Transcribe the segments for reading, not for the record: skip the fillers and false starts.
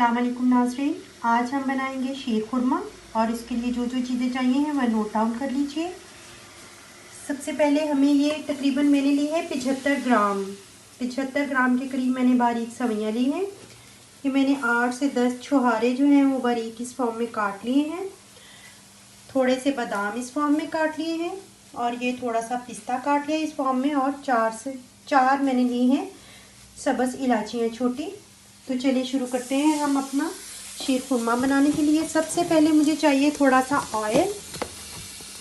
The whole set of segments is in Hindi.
अस्सलाम वालेकुम नाज़रीन, आज हम बनाएंगे शीर खुरमा। और इसके लिए जो जो चीज़ें चाहिए हैं वह नोट डाउन कर लीजिए। सबसे पहले हमें ये तकरीबन मैंने ली है 75 ग्राम के करीब मैंने बारीक सवैयाँ ली हैं। ये मैंने 8 से 10 छुहारे जो हैं वो बारीक इस फॉर्म में काट लिए हैं। थोड़े से बादाम इस फॉर्म में काट लिए हैं और ये थोड़ा सा पिस्ता काट लिया इस फॉर्म में। और 4 मैंने ली हैं सब्ज़ इलायचियाँ छोटी। तो चलिए शुरू करते हैं हम अपना शीर खुरमा बनाने के लिए। सबसे पहले मुझे चाहिए थोड़ा सा ऑयल।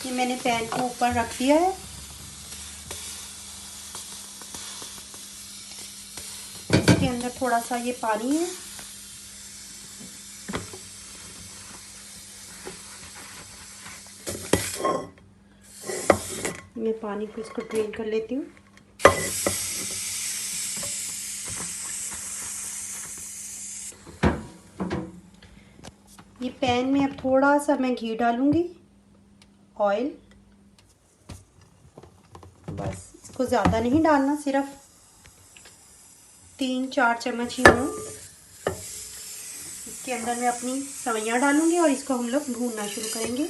ये मैंने पैन को ऊपर रख दिया है। इसके अंदर थोड़ा सा ये पानी है। मैं पानी को इसको ड्रेन कर लेती हूँ। ये पैन में अब थोड़ा सा मैं घी डालूंगी, ऑयल। बस इसको ज़्यादा नहीं डालना, सिर्फ 3-4 चम्मच ही हो। इसके अंदर मैं अपनी सवैयाँ डालूंगी और इसको हम लोग भूनना शुरू करेंगे।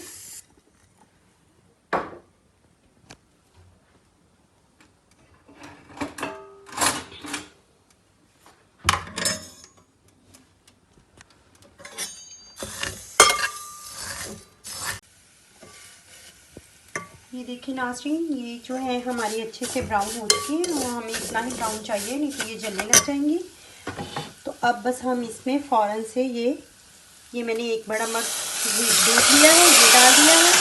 ये देखिए नाज़रीन, ये जो है हमारी अच्छे से ब्राउन हो चुकी है। और हमें इतना ही ब्राउन चाहिए, नहीं तो ये जलने लग जाएंगी। तो अब बस हम इसमें फ़ौरन से ये मैंने एक बड़ा मग दूध लिया है, ये डाल दिया है।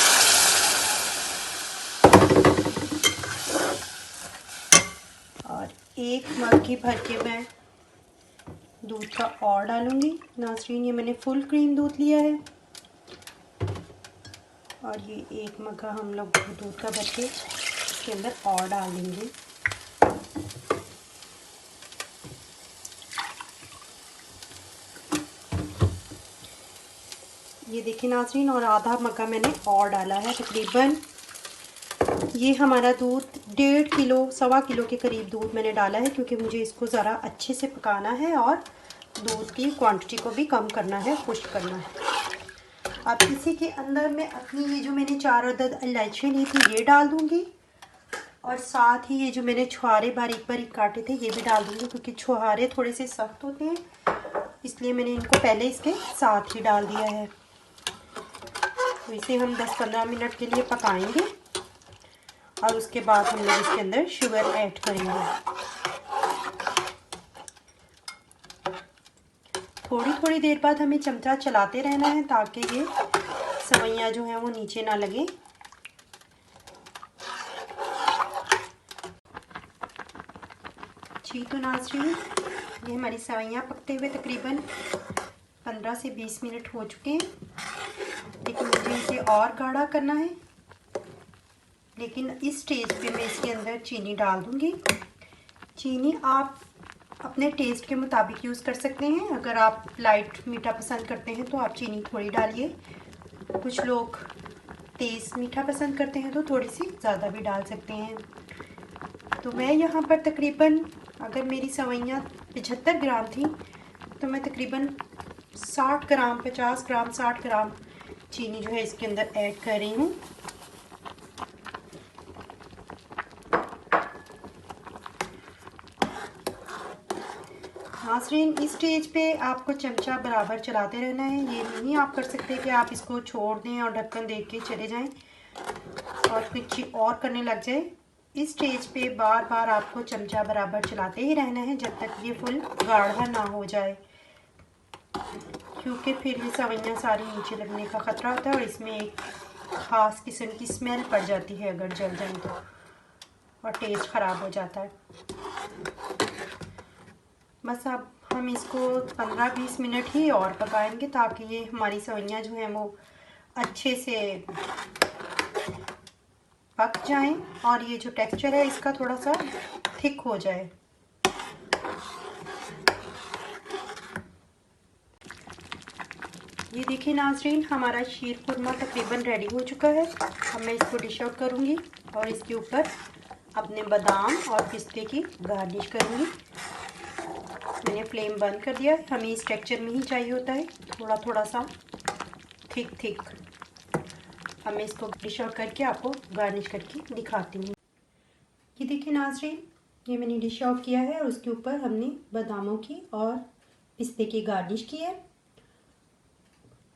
और एक मग की भर के मैं दूध का और डालूँगी नाज़रीन। ये मैंने फुल क्रीम दूध लिया है और ये एक मग्गा हम लोग दूध का भर के इसके अंदर और डाल देंगे। ये देखिए नाज़रीन, और आधा मग्गा मैंने और डाला है। तकरीबन ये हमारा दूध 1.5 किलो 1.25 किलो के करीब दूध मैंने डाला है, क्योंकि मुझे इसको ज़रा अच्छे से पकाना है और दूध की क्वांटिटी को भी कम करना है, खुश्क करना है। अब इसी के अंदर मैं अपनी ये जो मैंने 4 अदद इलायची ली थी ये डाल दूँगी। और साथ ही ये जो मैंने छुहारे बारीक बारीक काटे थे ये भी डाल दूँगी, क्योंकि छुहारे थोड़े से सख्त होते हैं, इसलिए मैंने इनको पहले इसके साथ ही डाल दिया है। तो इसे हम 10-15 मिनट के लिए पकाएंगे और उसके बाद हम लोग इसके अंदर शुगर ऐड करेंगे। थोड़ी थोड़ी देर बाद हमें चमचा चलाते रहना है ताकि ये सवैयाँ जो हैं वो नीचे ना लगे। जी तो नाज़रीन, ये हमारी सवैयाँ पकते हुए तकरीबन 15 से 20 मिनट हो चुके हैं, लेकिन मुझे इसे और गाढ़ा करना है। लेकिन इस स्टेज पे मैं इसके अंदर चीनी डाल दूँगी। चीनी आप अपने टेस्ट के मुताबिक यूज़ कर सकते हैं। अगर आप लाइट मीठा पसंद करते हैं तो आप चीनी थोड़ी डालिए। कुछ लोग तेज़ मीठा पसंद करते हैं तो थोड़ी सी ज़्यादा भी डाल सकते हैं। तो मैं यहाँ पर तकरीबन, अगर मेरी सवैयाँ 75 ग्राम थी तो मैं तकरीबन 60 ग्राम 50 ग्राम 60 ग्राम चीनी जो है इसके अंदर ऐड कर रही हूँ। नाज़रीन, इस स्टेज पे आपको चमचा बराबर चलाते रहना है। ये नहीं आप कर सकते कि आप इसको छोड़ दें और ढक्कन दे के चले जाएं और कुछ और करने लग जाए। इस स्टेज पे बार बार आपको चमचा बराबर चलाते ही रहना है जब तक ये फुल गाढ़ा ना हो जाए, क्योंकि फिर ये सवैयाँ सारी नीचे लगने का ख़तरा होता है और इसमें एक ख़ास किस्म की स्मेल पड़ जाती है अगर जल जाए तो, और टेस्ट ख़राब हो जाता है। बस अब हम इसको 15-20 मिनट ही और पकाएंगे ताकि ये हमारी सवैयाँ जो हैं वो अच्छे से पक जाएं और ये जो टेक्सचर है इसका थोड़ा सा थिक हो जाए। ये देखिए नाज़रीन, हमारा शीर खुरमा तकरीबन रेडी हो चुका है। अब मैं इसको डिश आउट करूँगी और इसके ऊपर अपने बादाम और पिस्ते की गार्निश करूँगी। मैंने फ्लेम बंद कर दिया। हमें इस टेक्सचर में ही चाहिए होता है, थोड़ा थोड़ा सा थिक। अब मैं इसको डिश आउट करके आपको गार्निश करके दिखाती हूँ। ये देखिए नाज़रीन, ये मैंने डिश आउट किया है और उसके ऊपर हमने बादामों की और पिस्ते की गार्निश की है।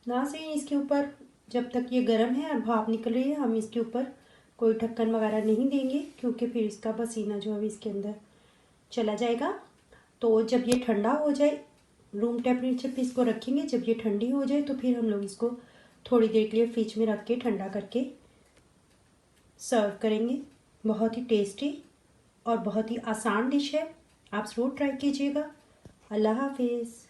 नाज़रीन, इसके ऊपर जब तक ये गर्म है और भाप निकल रही है, हम इसके ऊपर कोई ढक्कन वगैरह नहीं देंगे, क्योंकि फिर इसका पसीना जो है इसके अंदर चला जाएगा। तो जब ये ठंडा हो जाए, रूम टेम्परेचर पे इसको रखेंगे। जब ये ठंडी हो जाए तो फिर हम लोग इसको थोड़ी देर के लिए फ्रिज में रख के ठंडा करके सर्व करेंगे। बहुत ही टेस्टी और बहुत ही आसान डिश है, आप ज़रूर ट्राई कीजिएगा। अल्लाह हाफिज़।